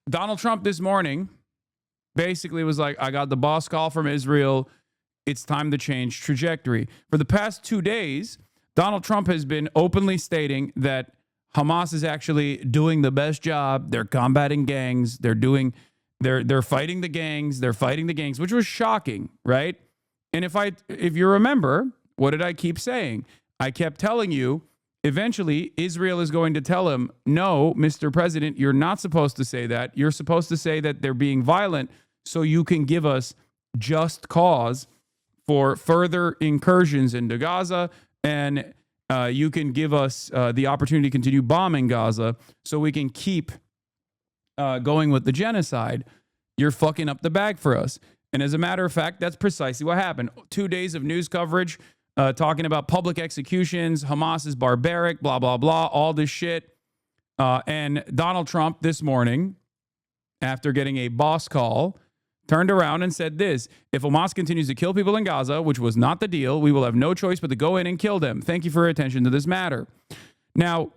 Donald Trump this morning basically was like, I got the boss call from Israel. It's time to change trajectory. For the past 2 days, Donald Trump has been openly stating that Hamas is actually doing the best job. They're combating gangs. They're fighting the gangs. They're fighting the gangs, which was shocking, right? And if you remember, what did I keep saying? I kept telling you, eventually Israel is going to tell him, no, Mr. President, you're not supposed to say that. You're supposed to say that they're being violent so you can give us just cause for further incursions into Gaza, and you can give us the opportunity to continue bombing Gaza so we can keep going with the genocide. You're fucking up the bag for us. And as a matter of fact, that's precisely what happened. 2 days of news coverage talking about public executions, Hamas is barbaric, blah, blah, blah, all this shit. And Donald Trump this morning, after getting a boss call, turned around and said this: if Hamas continues to kill people in Gaza, which was not the deal, we will have no choice but to go in and kill them. Thank you for your attention to this matter. Now,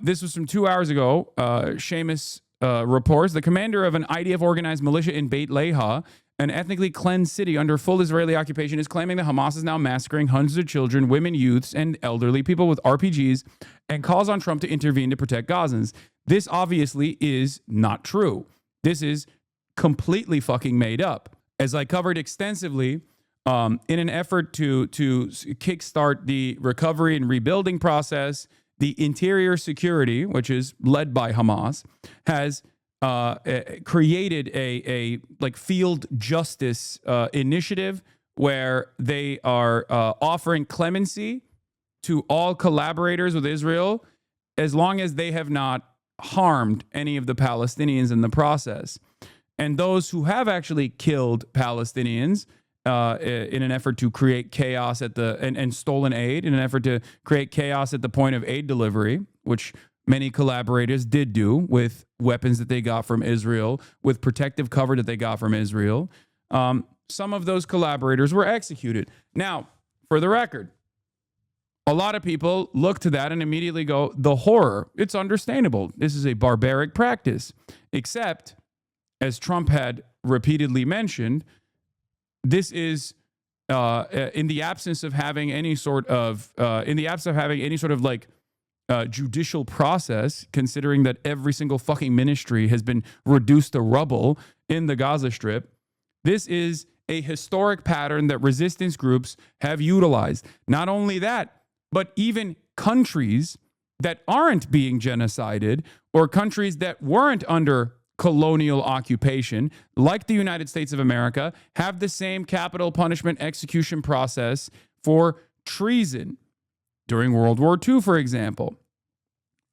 this was from 2 hours ago. Seamus reports the commander of an IDF organized militia in Beit Leha, an ethnically cleansed city under full Israeli occupation, is claiming that Hamas is now massacring hundreds of children, women, youths, and elderly people with RPGs, and calls on Trump to intervene to protect Gazans. This obviously is not true. This is completely fucking made up. As I covered extensively, in an effort to kickstart the recovery and rebuilding process, the interior security, which is led by Hamas, has created a like field justice initiative where they are offering clemency to all collaborators with Israel as long as they have not harmed any of the Palestinians in the process. And those who have actually killed Palestinians in an effort to create chaos and stolen aid, in an effort to create chaos at the point of aid delivery, which many collaborators did do with weapons that they got from Israel, with protective cover that they got from Israel. Some of those collaborators were executed. Now, for the record, a lot of people look to that and immediately go, the horror. It's understandable. This is a barbaric practice. Except, as Trump had repeatedly mentioned, this is in the absence of having any sort of judicial process, considering that every single fucking ministry has been reduced to rubble in the Gaza Strip. This is a historic pattern that resistance groups have utilized. Not only that, but even countries that aren't being genocided, or countries that weren't under colonial occupation, like the United States of America, have the same capital punishment execution process for treason during World War II, for example.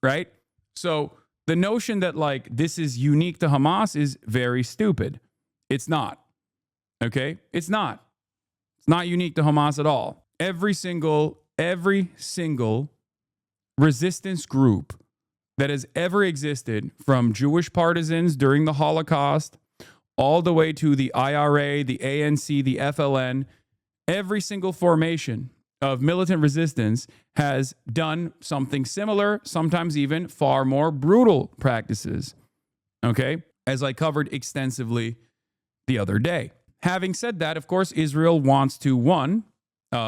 Right? So the notion that like this is unique to Hamas is very stupid. It's not. Okay? It's not. It's not unique to Hamas at all. Every single resistance group that has ever existed, from Jewish partisans during the Holocaust all the way to the IRA, the ANC, the FLN, every single formation of militant resistance has done something similar, sometimes even far more brutal practices. Okay? As I covered extensively the other day. Having said that, of course, Israel wants to, one,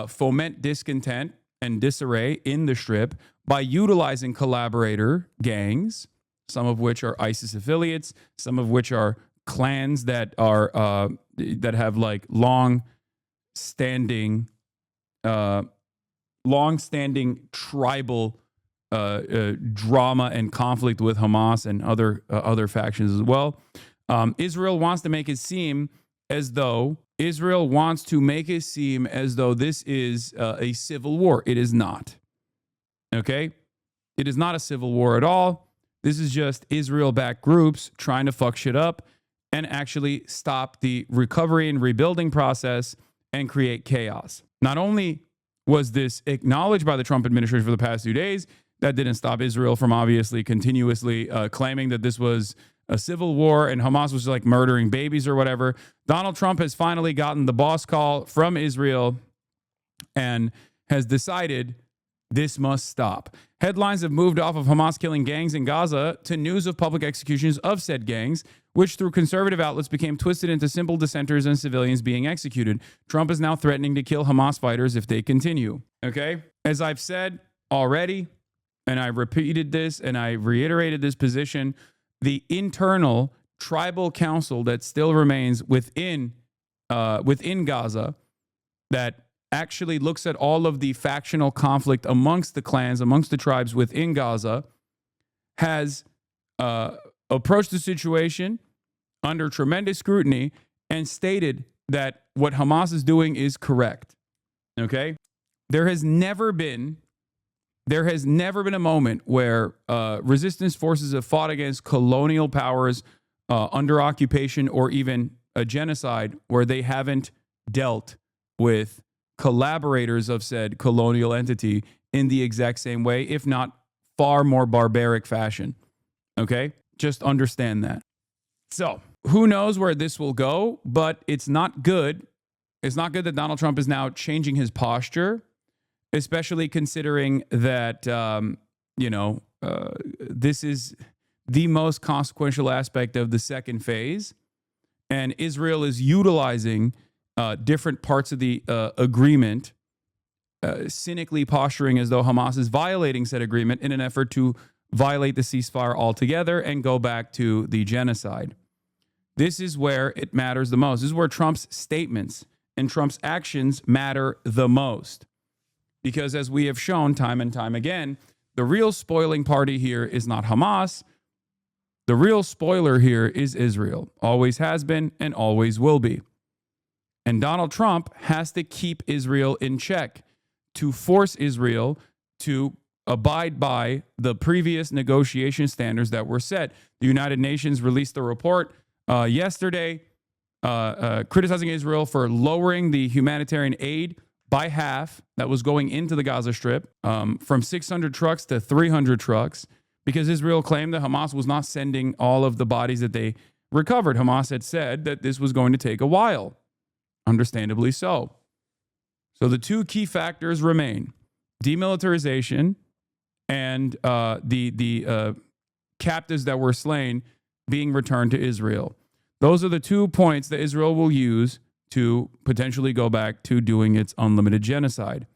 foment discontent and disarray in the Strip by utilizing collaborator gangs, some of which are ISIS affiliates, some of which are clans that are that have like long-standing tribal drama and conflict with Hamas and other factions as well. Israel wants to make it seem as though this is a civil war. It is not. Okay? It is not a civil war at all. This is just Israel-backed groups trying to fuck shit up and actually stop the recovery and rebuilding process and create chaos. Not only was this acknowledged by the Trump administration for the past 2 days, that didn't stop Israel from obviously continuously claiming that this was a civil war and Hamas was like murdering babies or whatever. Donald Trump has finally gotten the boss call from Israel and has decided This must stop. Headlines have moved off of Hamas killing gangs in Gaza to news of public executions of said gangs, which through conservative outlets became twisted into simple dissenters and civilians being executed. Trump is now threatening to kill Hamas fighters if they continue. Okay? As I've said already, and I repeated this and I reiterated this position, the internal tribal council that still remains within Gaza that actually looks at all of the factional conflict amongst the clans, amongst the tribes within Gaza, has approached the situation under tremendous scrutiny and stated that what Hamas is doing is correct. Okay? There has never been a moment where resistance forces have fought against colonial powers under occupation or even a genocide where they haven't dealt with collaborators of said colonial entity in the exact same way, if not far more barbaric fashion. Okay? Just understand that. So, who knows where this will go, but it's not good. It's not good that Donald Trump is now changing his posture, especially considering that, this is the most consequential aspect of the second phase. And Israel is utilizing different parts of the agreement, cynically posturing as though Hamas is violating said agreement in an effort to violate the ceasefire altogether and go back to the genocide. This is where it matters the most. This is where Trump's statements and Trump's actions matter the most. Because as we have shown time and time again, the real spoiling party here is not Hamas. The real spoiler here is Israel. Always has been and always will be. And Donald Trump has to keep Israel in check to force Israel to abide by the previous negotiation standards that were set. The United Nations released a report yesterday criticizing Israel for lowering the humanitarian aid by half that was going into the Gaza Strip from 600 trucks to 300 trucks because Israel claimed that Hamas was not sending all of the bodies that they recovered. Hamas had said that this was going to take a while. Understandably so. So the two key factors remain: demilitarization and the captives that were slain being returned to Israel. Those are the 2 points that Israel will use to potentially go back to doing its unlimited genocide.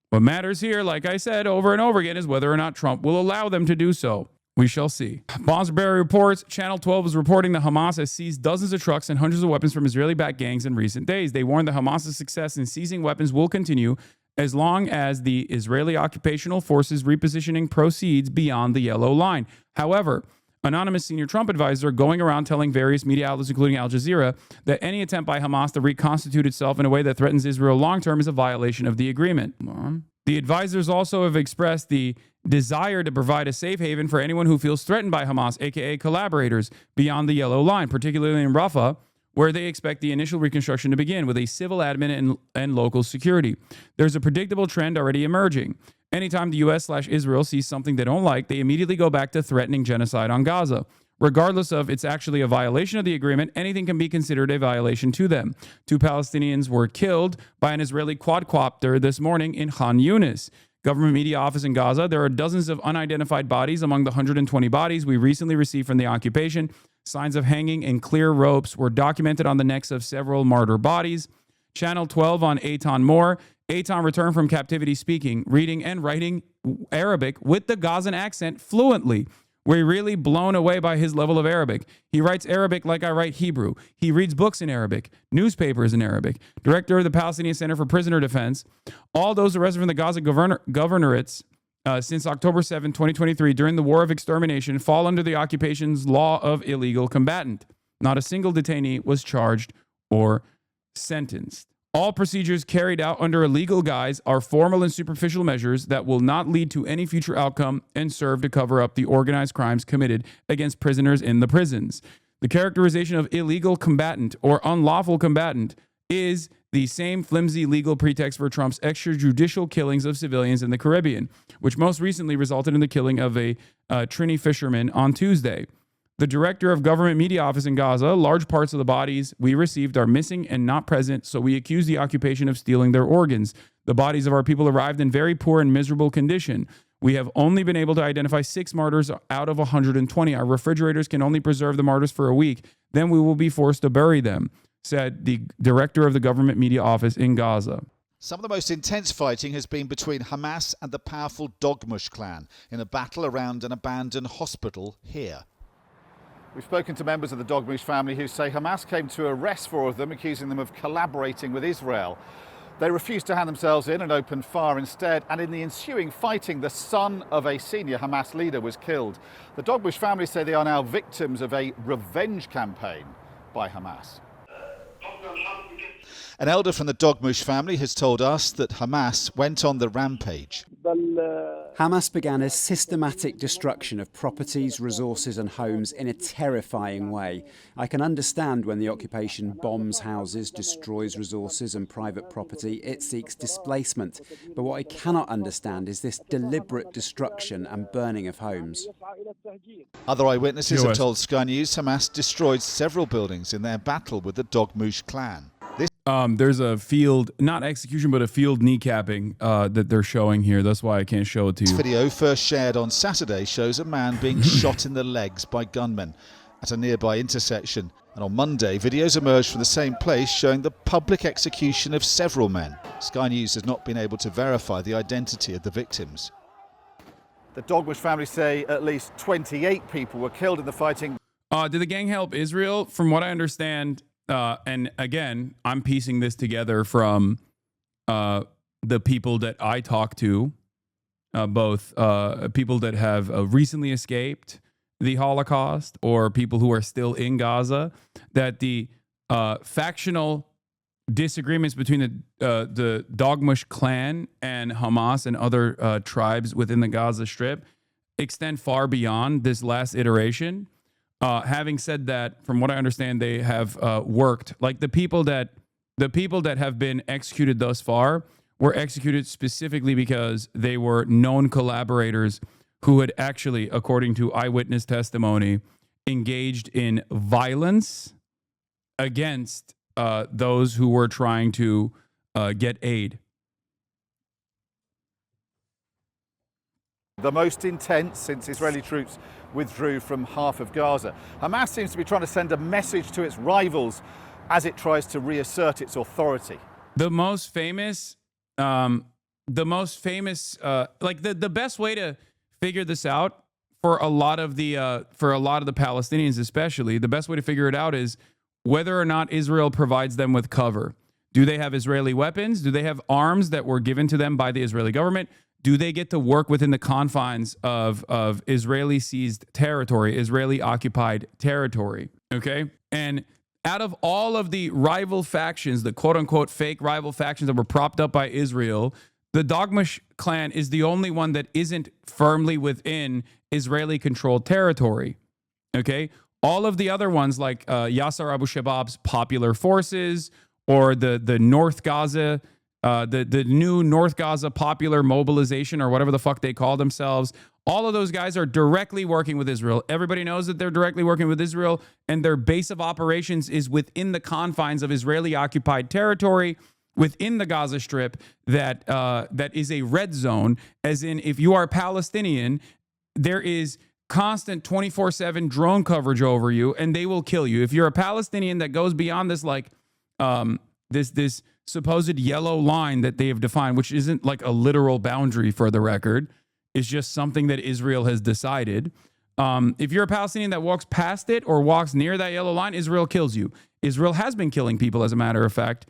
What matters here, like I said over and over again, is whether or not Trump will allow them to do so. We shall see. Bonsberry reports, Channel 12 is reporting that Hamas has seized dozens of trucks and hundreds of weapons from Israeli-backed gangs in recent days. They warn that Hamas's success in seizing weapons will continue as long as the Israeli occupational forces repositioning proceeds beyond the yellow line. However, anonymous senior Trump advisor going around telling various media outlets, including Al Jazeera, that any attempt by Hamas to reconstitute itself in a way that threatens Israel long-term is a violation of the agreement. The advisors also have expressed the desire to provide a safe haven for anyone who feels threatened by Hamas, aka collaborators, beyond the yellow line, particularly in Rafah, where they expect the initial reconstruction to begin with a civil admin and local security. There's a predictable trend already emerging. Anytime the U.S./Israel sees something they don't like, they immediately go back to threatening genocide on Gaza. Regardless of it's actually a violation of the agreement, anything can be considered a violation to them. 2 Palestinians were killed by an Israeli quadcopter this morning in Khan Yunis. Government media office in Gaza. There are dozens of unidentified bodies among the 120 bodies we recently received from the occupation. Signs of hanging and clear ropes were documented on the necks of several martyr bodies. Channel 12 on Eitan Moore. Eitan returned from captivity speaking, reading, and writing Arabic with the Gazan accent fluently. We're really blown away by his level of Arabic. He writes Arabic like I write Hebrew. He reads books in Arabic, newspapers in Arabic. Director of the Palestinian Center for Prisoner Defense. All those arrested from the Gaza governorates since October 7, 2023, during the war of extermination, fall under the occupation's law of illegal combatant. Not a single detainee was charged or sentenced. All procedures carried out under a legal guise are formal and superficial measures that will not lead to any future outcome and serve to cover up the organized crimes committed against prisoners in the prisons. The characterization of illegal combatant or unlawful combatant is the same flimsy legal pretext for Trump's extrajudicial killings of civilians in the Caribbean, which most recently resulted in the killing of a Trini fisherman on Tuesday. The director of government media office in Gaza, large parts of the bodies we received are missing and not present, so we accuse the occupation of stealing their organs. The bodies of our people arrived in very poor and miserable condition. We have only been able to identify 6 martyrs out of 120. Our refrigerators can only preserve the martyrs for a week. Then we will be forced to bury them, said the director of the government media office in Gaza. Some of the most intense fighting has been between Hamas and the powerful Dogmush clan in a battle around an abandoned hospital here. We've spoken to members of the Dogmush family who say Hamas came to arrest 4 of them, accusing them of collaborating with Israel. They refused to hand themselves in and opened fire instead, and in the ensuing fighting, the son of a senior Hamas leader was killed. The Dogmush family say they are now victims of a revenge campaign by Hamas. An elder from the Dogmush family has told us that Hamas went on the rampage. Hamas began a systematic destruction of properties, resources and homes in a terrifying way. I can understand when the occupation bombs houses, destroys resources and private property, it seeks displacement. But what I cannot understand is this deliberate destruction and burning of homes. Other eyewitnesses have told Sky News Hamas destroyed several buildings in their battle with the Dogmush clan. There's a field, not execution, but a field kneecapping that they're showing here. That's why I can't show it to you. This video, first shared on Saturday, shows a man being shot in the legs by gunmen at a nearby intersection. And on Monday, videos emerged from the same place showing the public execution of several men. Sky News has not been able to verify the identity of the victims. The Dogmush family say at least 28 people were killed in the fighting. Did the gang help Israel? From what I understand, and again, I'm piecing this together from the people that I talk to, both people that have recently escaped the Holocaust or people who are still in Gaza, that the factional disagreements between the Dogmush clan and Hamas and other tribes within the Gaza Strip extend far beyond this last iteration. Having said that, from what I understand, they have worked. Like the people that have been executed thus far were executed specifically because they were known collaborators who had actually, according to eyewitness testimony, engaged in violence against those who were trying to get aid. The most intense since Israeli troops withdrew from half of Gaza. Hamas seems to be trying to send a message to its rivals as it tries to reassert its authority. The most famous, like the best way to figure this out for a lot of the Palestinians, especially, the best way to figure it out is whether or not Israel provides them with cover. Do they have Israeli weapons? Do they have arms that were given to them by the Israeli government? Do they get to work within the confines of Israeli seized territory, Israeli occupied territory? Okay. And out of all of the rival factions, the quote unquote fake rival factions that were propped up by Israel, the Dogmush clan is the only one that isn't firmly within Israeli controlled territory. Okay. All of the other ones like Yasser Abu Shabab's Popular Forces or the North Gaza, the new North Gaza Popular Mobilization or whatever the fuck they call themselves. All of those guys are directly working with Israel. Everybody knows that they're directly working with Israel, and their base of operations is within the confines of Israeli occupied territory within the Gaza Strip that is a red zone, as in if you are Palestinian, there is constant 24/7 drone coverage over you, and they will kill you. If you're a Palestinian that goes beyond this, like this supposed yellow line that they have defined, which isn't like a literal boundary for the record, is just something that Israel has decided. If you're a Palestinian that walks past it or walks near that yellow line, Israel kills you. Israel has been killing people, as a matter of fact,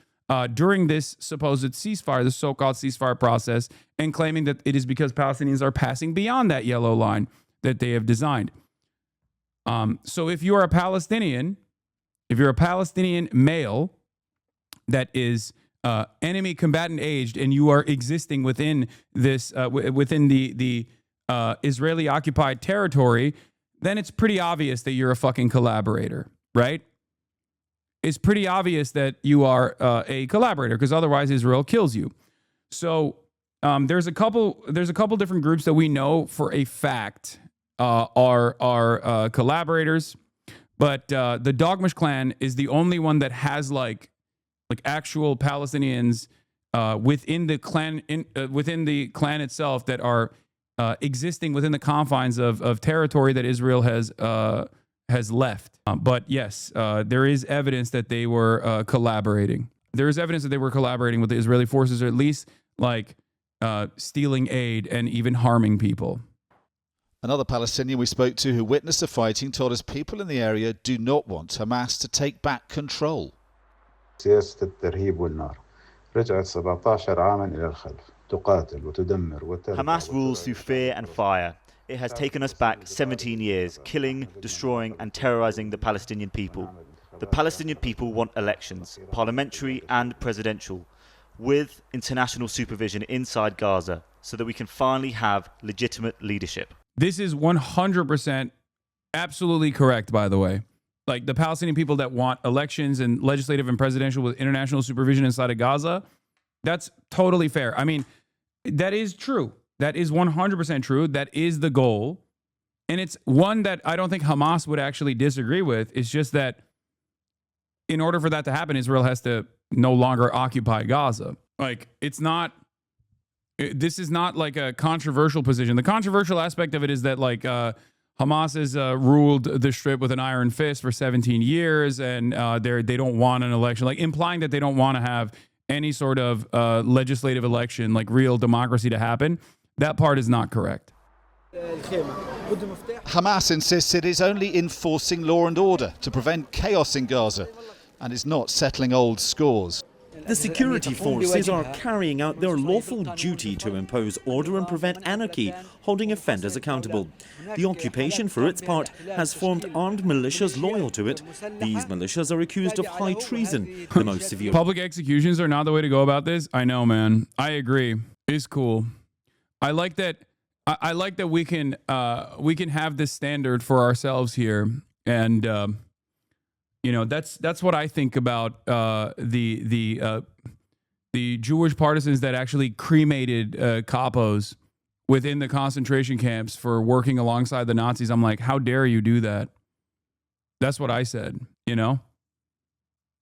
during this supposed ceasefire, the so-called ceasefire process, and claiming that it is because Palestinians are passing beyond that yellow line that they have designed. So if you're a Palestinian male that is enemy combatant aged, and you are existing within this within the Israeli occupied territory, then it's pretty obvious that you're a fucking collaborator, right? It's pretty obvious that you are a collaborator, because otherwise Israel kills you. So there's a couple different groups that we know for a fact are collaborators, but the Dogmush clan is the only one that has like actual Palestinians within the clan within the clan itself that are existing within the confines of territory that Israel has left. But yes, there is evidence that they were collaborating. There is evidence that they were collaborating with the Israeli forces, or at least like stealing aid and even harming people. Another Palestinian we spoke to who witnessed the fighting told us people in the area do not want Hamas to take back control. سياسة الترهيب والنار رجعت 17 عاما إلى الخلف تقاتل وتدمر وترجع. Hamas rules through fear and fire. It has taken us back 17 years, killing, destroying and terrorizing the Palestinian people. The Palestinian people want elections, parliamentary and presidential, with international supervision inside Gaza so that we can finally have legitimate leadership. This is 100% absolutely correct, by the way. Like the Palestinian people that want elections and legislative and presidential with international supervision inside of Gaza, that's totally fair. I mean, that is true. That is 100% true. That is the goal. And it's one that I don't think Hamas would actually disagree with. It's just that in order for that to happen, Israel has to no longer occupy Gaza. Like, it's not, this is not like a controversial position. The controversial aspect of it is that like Hamas has ruled the Strip with an iron fist for 17 years and they don't want an election, like implying that they don't want to have any sort of legislative election, like real democracy to happen. That part is not correct. Hamas insists it is only enforcing law and order to prevent chaos in Gaza and is not settling old scores. The security forces are carrying out their lawful duty to impose order and prevent anarchy, holding offenders accountable. The occupation, for its part, has formed armed militias loyal to it. These militias are accused of high treason, the most severe. Public executions are not the way to go about this. I know, man. I agree. It's cool. I like that. I like that we can have this standard for ourselves here, and you know, that's what I think about the Jewish partisans that actually cremated capos within the concentration camps for working alongside the Nazis. I'm like, how dare you do that? That's what I said. You know,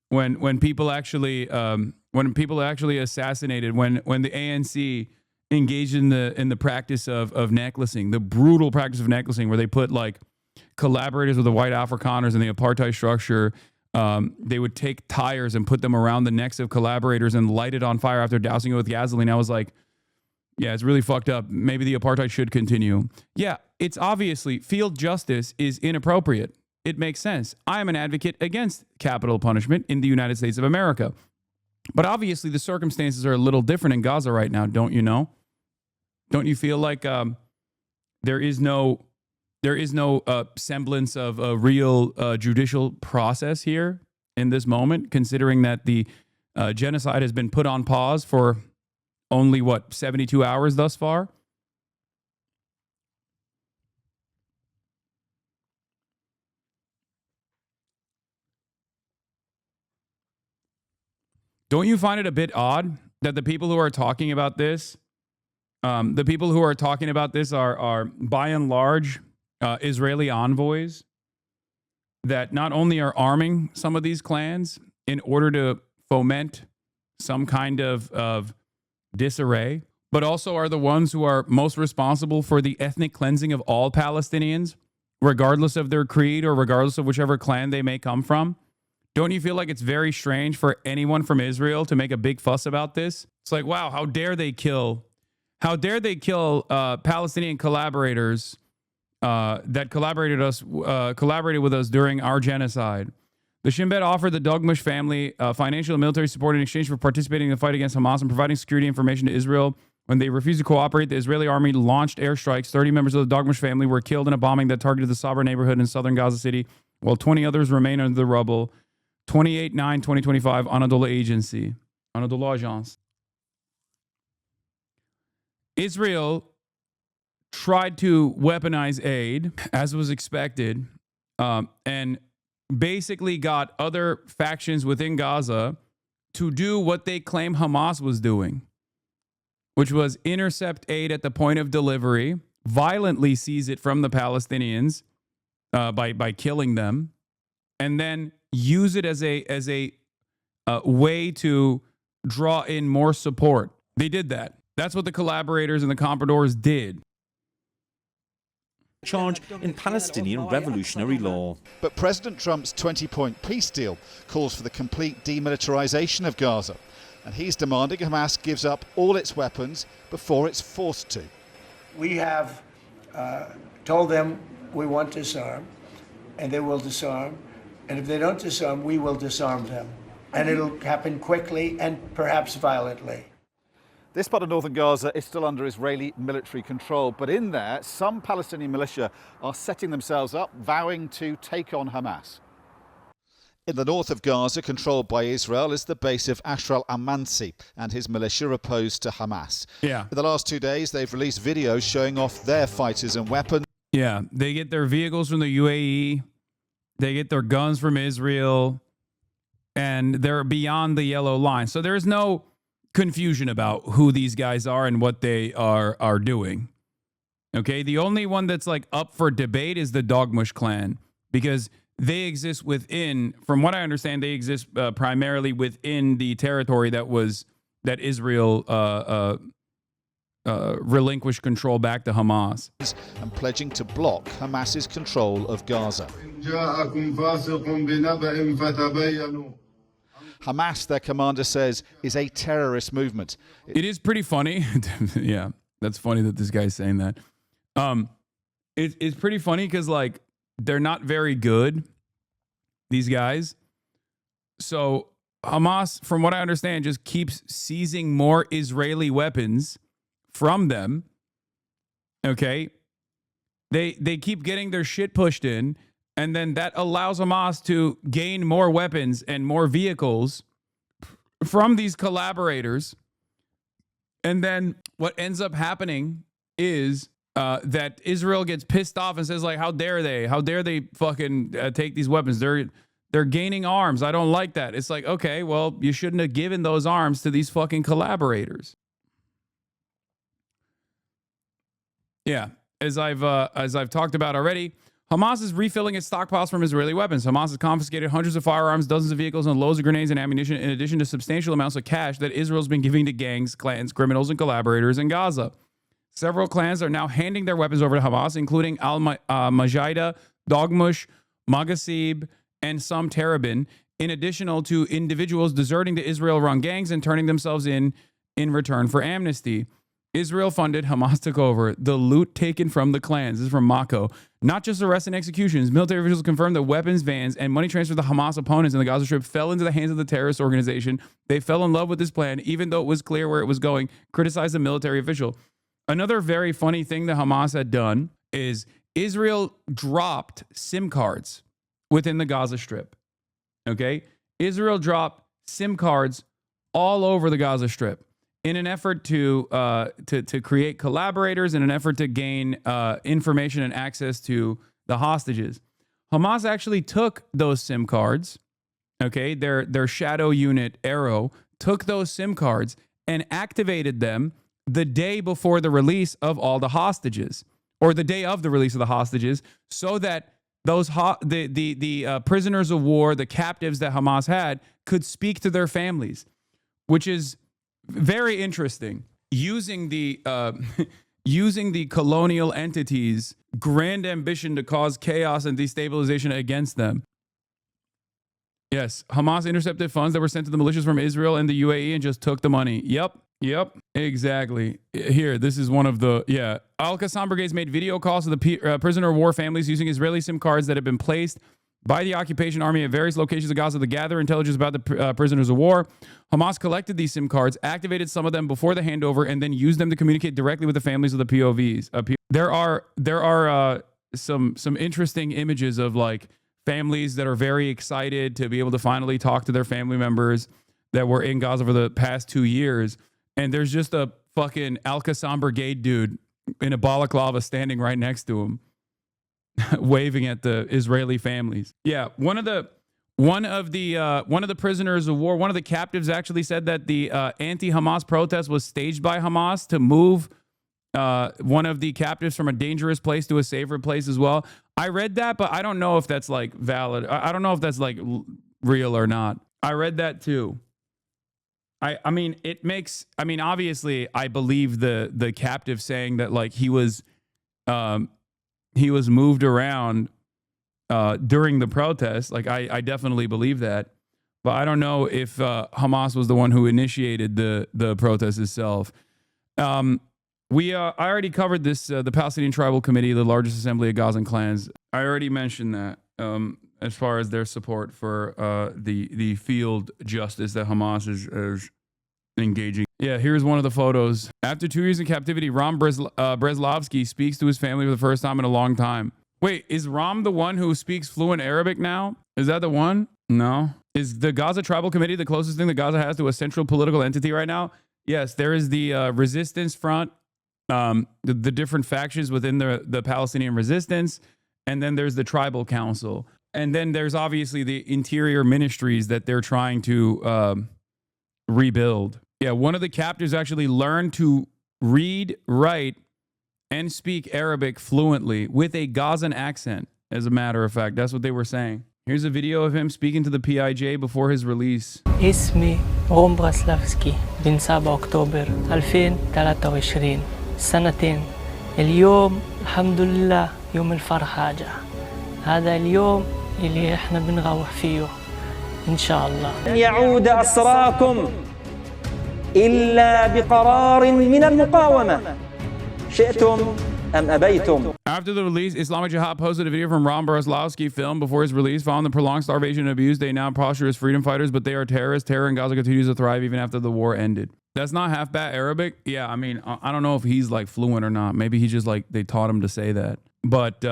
when people actually assassinated, when the ANC engaged in the practice of necklacing, the brutal practice of necklacing, where they put like collaborators with the white Afrikaners in the apartheid structure. They would take tires and put them around the necks of collaborators and light it on fire after dousing it with gasoline. I was like, yeah, it's really fucked up. Maybe the apartheid should continue. Yeah, it's obviously field justice is inappropriate. It makes sense. I am an advocate against capital punishment in the United States of America. But obviously the circumstances are a little different in Gaza right now, don't you know? Don't you feel like there is no semblance of a real judicial process here in this moment, considering that the genocide has been put on pause for only, 72 hours thus far? Don't you find it a bit odd that the people who are talking about this, are by and large Israeli envoys that not only are arming some of these clans in order to foment some kind of disarray, but also are the ones who are most responsible for the ethnic cleansing of all Palestinians, regardless of their creed or regardless of whichever clan they may come from? Don't you feel like it's very strange for anyone from Israel to make a big fuss about this? It's like, wow, how dare they kill Palestinian collaborators that collaborated with us during our genocide. The Shin Bet offered the Dogmush family financial and military support in exchange for participating in the fight against Hamas and providing security information to Israel. When they refused to cooperate, the Israeli army launched airstrikes. 30 members of the Dogmush family were killed in a bombing that targeted the Sabra neighborhood in southern Gaza City, while 20 others remain under the rubble. 28/9/2025, Anadolu Agence. Israel tried to weaponize aid, as was expected, and basically got other factions within Gaza to do what they claim Hamas was doing, which was intercept aid at the point of delivery, violently seize it from the Palestinians by killing them, and then use it as a way to draw in more support. They did that. That's what the collaborators and the compradors did. Charge in Palestinian revolutionary law. But President Trump's 20-point peace deal calls for the complete demilitarization of Gaza. And he's demanding Hamas gives up all its weapons before it's forced to. We have told them we want to disarm, and they will disarm. And if they don't disarm, we will disarm them. And it'll happen quickly and perhaps violently. This part of northern Gaza is still under Israeli military control, but in there, some Palestinian militia are setting themselves up, vowing to take on Hamas. In the north of Gaza, controlled by Israel, is the base of Ashr al-Amansi and his militia opposed to Hamas. Yeah. In the last 2 days, they've released videos showing off their fighters and weapons. Yeah, they get their vehicles from the UAE, they get their guns from Israel, and they're beyond the yellow line. So there's no confusion about who these guys are and what they are doing. Okay, the only one that's like up for debate is the Dogmush clan, because they exist within, from what I understand, they exist primarily within the territory that Israel relinquished control back to Hamas. And pledging to block Hamas's control of Gaza. Hamas, their commander says, is a terrorist movement. It is pretty funny. Yeah, that's funny that this guy's saying that. It's pretty funny because, like, they're not very good, these guys. So Hamas, from what I understand, just keeps seizing more Israeli weapons from them. Okay. They keep getting their shit pushed in, and then that allows Hamas to gain more weapons and more vehicles from these collaborators. And then what ends up happening is that Israel gets pissed off and says, like, how dare they? How dare they fucking take these weapons? They're gaining arms. I don't like that. It's like, okay, well, you shouldn't have given those arms to these fucking collaborators. Yeah, as I've talked about already, Hamas is refilling its stockpiles from Israeli weapons. Hamas has confiscated hundreds of firearms, dozens of vehicles, and loads of grenades and ammunition, in addition to substantial amounts of cash that Israel's been giving to gangs, clans, criminals, and collaborators in Gaza. Several clans are now handing their weapons over to Hamas, including Al-Majida, Dogmush, Magasib, and some Terabin, in addition to individuals deserting to Israel-run gangs and turning themselves in return for amnesty. Israel funded, Hamas took over. The loot taken from the clans. This is from Mako. Not just arrests and executions. Military officials confirmed that weapons, vans, and money transfer to Hamas opponents in the Gaza Strip fell into the hands of the terrorist organization. They fell in love with this plan, even though it was clear where it was going, criticized the military official. Another very funny thing that Hamas had done is Israel dropped SIM cards within the Gaza Strip. Okay? Israel dropped SIM cards all over the Gaza Strip in an effort to create collaborators, in an effort to gain information and access to the hostages. Hamas actually took those SIM cards, okay, their shadow unit Arrow took those SIM cards and activated them the day before the release of all the hostages, or the day of the release of the hostages, so that those the prisoners of war, the captives that Hamas had, could speak to their families, which is very interesting. Using the colonial entities' grand ambition to cause chaos and destabilization against them. Yes, Hamas intercepted funds that were sent to the militias from Israel and the UAE and just took the money. Yep, exactly. Here, this is one of the, Al-Qassam brigades made video calls to the prisoner of war families using Israeli SIM cards that had been placed by the occupation army at various locations of Gaza to gather intelligence about the prisoners of war. Hamas collected these SIM cards, activated some of them before the handover, and then used them to communicate directly with the families of the POVs. There are some interesting images of, like, families that are very excited to be able to finally talk to their family members that were in Gaza for the past 2 years. And there's just a fucking Al-Qassam brigade dude in a balaclava standing right next to him, waving at the Israeli families. Yeah, one of the prisoners of war, one of the captives, actually said that the anti-Hamas protest was staged by Hamas to move one of the captives from a dangerous place to a safer place as well. I read that, but I don't know if that's, like, valid. I don't know if that's, like, real or not. I read that too. I mean, it makes, I mean, obviously I believe the captive saying that like he was moved around during the protest. Like I definitely believe that, but I don't know if Hamas was the one who initiated the protest itself. I already covered this, the Palestinian Tribal Committee, the largest assembly of Gazan clans. I already mentioned that as far as their support for the field justice that Hamas is engaging. Yeah, here's one of the photos. After 2 years in captivity, Ram Breslavsky speaks to his family for the first time in a long time. Wait, is Ram the one who speaks fluent Arabic now? Is that the one? No. Is the Gaza Tribal Committee the closest thing that Gaza has to a central political entity right now? Yes, there is the resistance front, the different factions within the Palestinian resistance, and then there's the tribal council. And then there's obviously the interior ministries that they're trying to rebuild. Yeah, one of the captives actually learned to read, write, and speak Arabic fluently with a Gazan accent, as a matter of fact. That's what they were saying. Here's a video of him speaking to the PIJ before his release. اسمي روم براسلافسكي بن 7 أكتوبر 2023 سنتين. اليوم الحمد لله يوم الفرحة جاء. هذا اليوم اللي احنا بنروح فيه إن شاء الله. لن يعود أسراكم إلا بقرار من المقاومة شئتم أم أبيتم. After the release, Islamic Jihad posted a video from Ram Breslavsky film before his release. Following the prolonged starvation and abuse, they now posture as freedom fighters, but they are terrorists. Terror in Gaza continues to thrive even after the war ended. That's not half bad Arabic. Yeah, I mean, I don't know if he's like fluent or not. Maybe he just like, they taught him to say that. But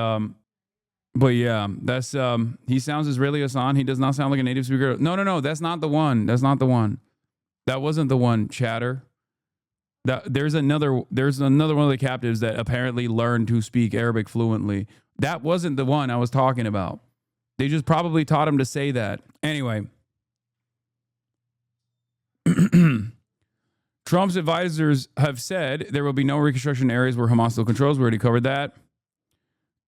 yeah, that's, he sounds Israeli Hassan. He does not sound like a native speaker. No, that's not the one. That's not the one. That wasn't the one, chatter. There's another one of the captives that apparently learned to speak Arabic fluently. That wasn't the one I was talking about. They just probably taught him to say that. Anyway. Trump's advisors have said there will be no reconstruction areas where Hamas still controls. We already covered that.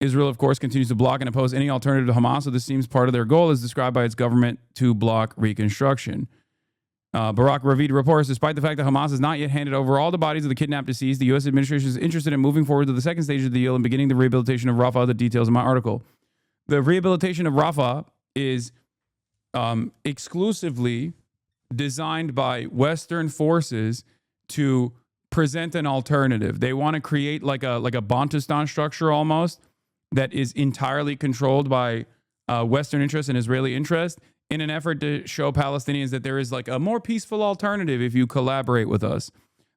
Israel, of course, continues to block and oppose any alternative to Hamas, so this seems part of their goal as described by its government to block reconstruction. Barak Ravid reports, despite the fact that Hamas has not yet handed over all the bodies of the kidnapped deceased, the U.S. administration is interested in moving forward to the second stage of the deal and beginning the rehabilitation of Rafah. The details in my article. The rehabilitation of Rafah is exclusively designed by Western forces to present an alternative. They want to create like a Bantustan structure almost that is entirely controlled by Western interest and Israeli interest, in an effort to show Palestinians that there is like a more peaceful alternative if you collaborate with us.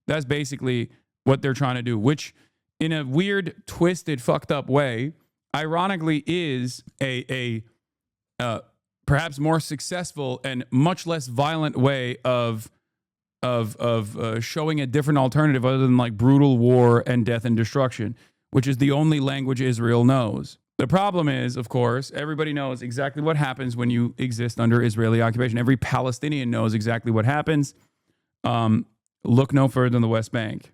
That's basically what they're trying to do, which in a weird, twisted, fucked up way, ironically is a perhaps more successful and much less violent way of showing a different alternative other than like brutal war and death and destruction, which is the only language Israel knows. The problem is, of course, everybody knows exactly what happens when you exist under Israeli occupation. Every Palestinian knows exactly what happens. Look no further than the West Bank.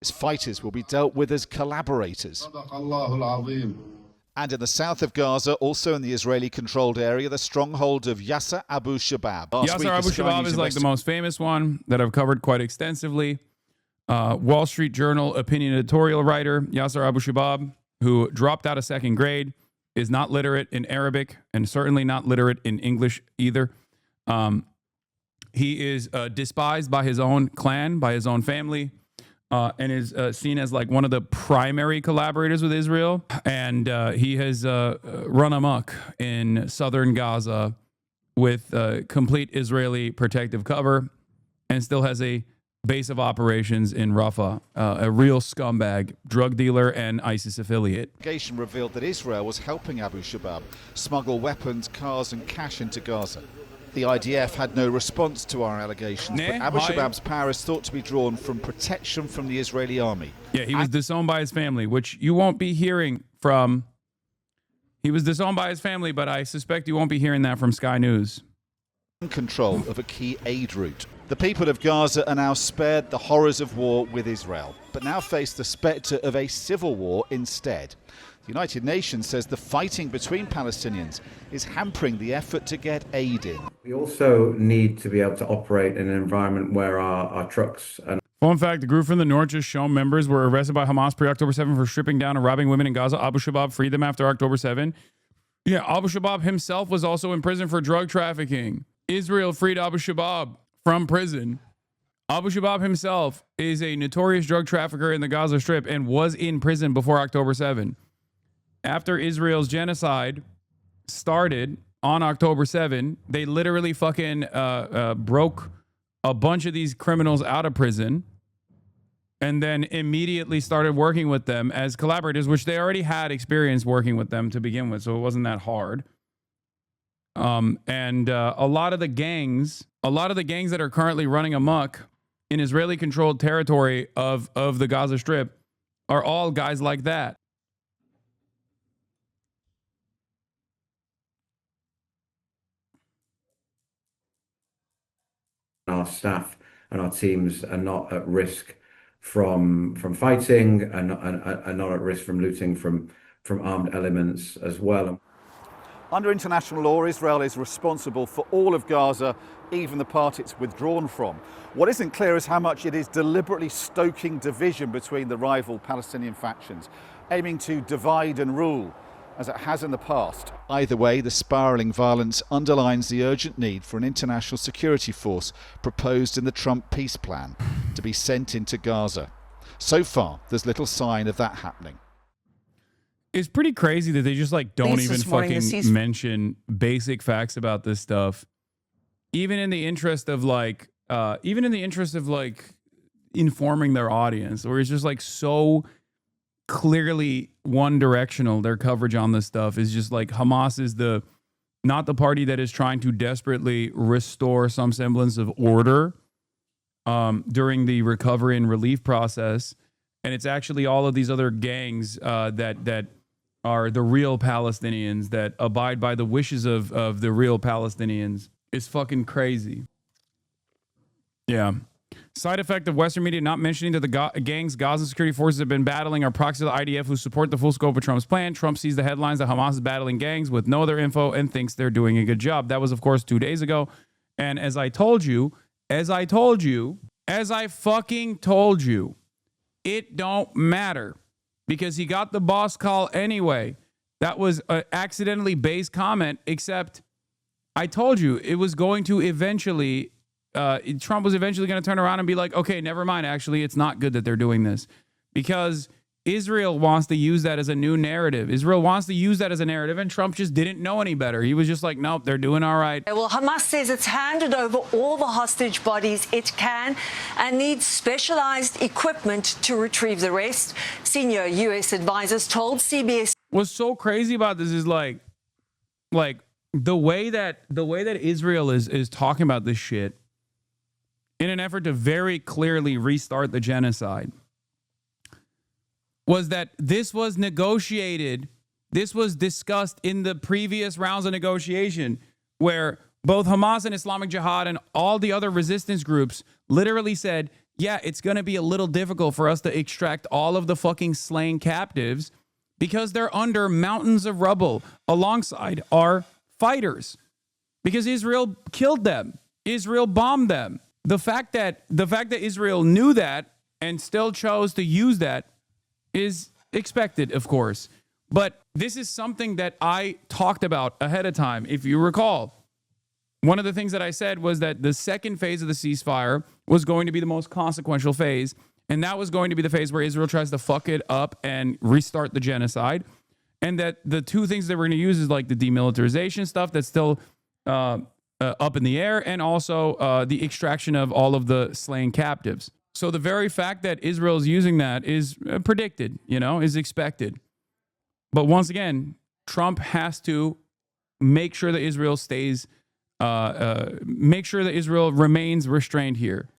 Its fighters will be dealt with as collaborators. And in the south of Gaza, also in the Israeli-controlled area, the stronghold of Yasser Abu Shabab. Yasser Abu Shabab is like the most famous one that I've covered quite extensively. Wall Street Journal opinion editorial writer Yasser Abu Shabab, who dropped out of second grade, is not literate in Arabic and certainly not literate in English either. He is despised by his own clan, by his own family, and is seen as like one of the primary collaborators with Israel. And he has run amok in southern Gaza with complete Israeli protective cover and still has a base of operations in Rafah, a real scumbag, drug dealer, and ISIS affiliate. Investigation revealed that Israel was helping Abu Shabab smuggle weapons, cars, and cash into Gaza. The IDF had no response to our allegations, but Abu Shabab's power is thought to be drawn from protection from the Israeli army. Yeah, he was disowned by his family, which you won't be hearing from. He was disowned by his family, but I suspect you won't be hearing that from Sky News. Control of a key aid route. The people of Gaza are now spared the horrors of war with Israel, but now face the spectre of a civil war instead. The United Nations says the fighting between Palestinians is hampering the effort to get aid in. We also need to be able to operate in an environment where our trucks and Fun fact, the group from the north just shown members were arrested by Hamas pre-October 7 for stripping down and robbing women in Gaza. Abu Shabaab freed them after October 7. Yeah, Abu Shabaab himself was also in prison for drug trafficking. Israel freed Abu Shabaab from prison. Abu Shabaab himself is a notorious drug trafficker in the Gaza Strip and was in prison before October 7. After Israel's genocide started on October 7, they literally fucking broke a bunch of these criminals out of prison and then immediately started working with them as collaborators, which they already had experience working with them to begin with, so it wasn't that hard. A lot of the gangs that are currently running amok in Israeli-controlled territory of the Gaza Strip are all guys like that. our staff and our teams are not at risk from fighting and not at risk from looting from armed elements as well. Under international law, Israel is responsible for all of Gaza, even the part it's withdrawn from. What isn't clear is how much it is deliberately stoking division between the rival Palestinian factions, aiming to divide and rule, as it has in the past. Either way, the spiralling violence underlines the urgent need for an international security force proposed in the Trump peace plan to be sent into Gaza. So far, there's little sign of that happening. It's pretty crazy that they just like don't even fucking mention basic facts about this stuff, even in the interest of like informing their audience, or it's just like so clearly one directional. Their coverage on this stuff is just like Hamas is not the party that is trying to desperately restore some semblance of order during the recovery and relief process, and it's actually all of these other gangs that are the real Palestinians that abide by the wishes of the real Palestinians. It's fucking crazy. Yeah. Side effect of Western media not mentioning that the gangs Gaza security forces have been battling are proxies of the IDF who support the full scope of Trump's plan. Trump sees the headlines that Hamas is battling gangs with no other info and thinks they're doing a good job. That was, of course, 2 days ago. And as I fucking told you, it don't matter because he got the boss call anyway. That was an accidentally based comment, except I told you it was going to eventually... Trump was eventually going to turn around and be like, okay, never mind. Actually, it's not good that they're doing this because Israel wants to use that as a new narrative. Israel wants to use that as a narrative, and Trump just didn't know any better. He was just like, nope, they're doing all right. Well, Hamas says it's handed over all the hostage bodies it can and needs specialized equipment to retrieve the rest. Senior U.S. advisors told CBS. What's so crazy about this is like the way that Israel is talking about this shit in an effort to very clearly restart the genocide was that this was negotiated. This was discussed in the previous rounds of negotiation where both Hamas and Islamic Jihad and all the other resistance groups literally said, yeah, it's going to be a little difficult for us to extract all of the fucking slain captives because they're under mountains of rubble alongside our fighters because Israel killed them. Israel bombed them. The fact that Israel knew that and still chose to use that is expected, of course. But this is something that I talked about ahead of time. If you recall, one of the things that I said was that the second phase of the ceasefire was going to be the most consequential phase. And that was going to be the phase where Israel tries to fuck it up and restart the genocide. And that the two things that we're going to use is like the demilitarization stuff that's still... up in the air, and also the extraction of all of the slain captives. So the very fact that Israel is using that is predicted, is expected. But once again, Trump has to make sure that Israel remains restrained here.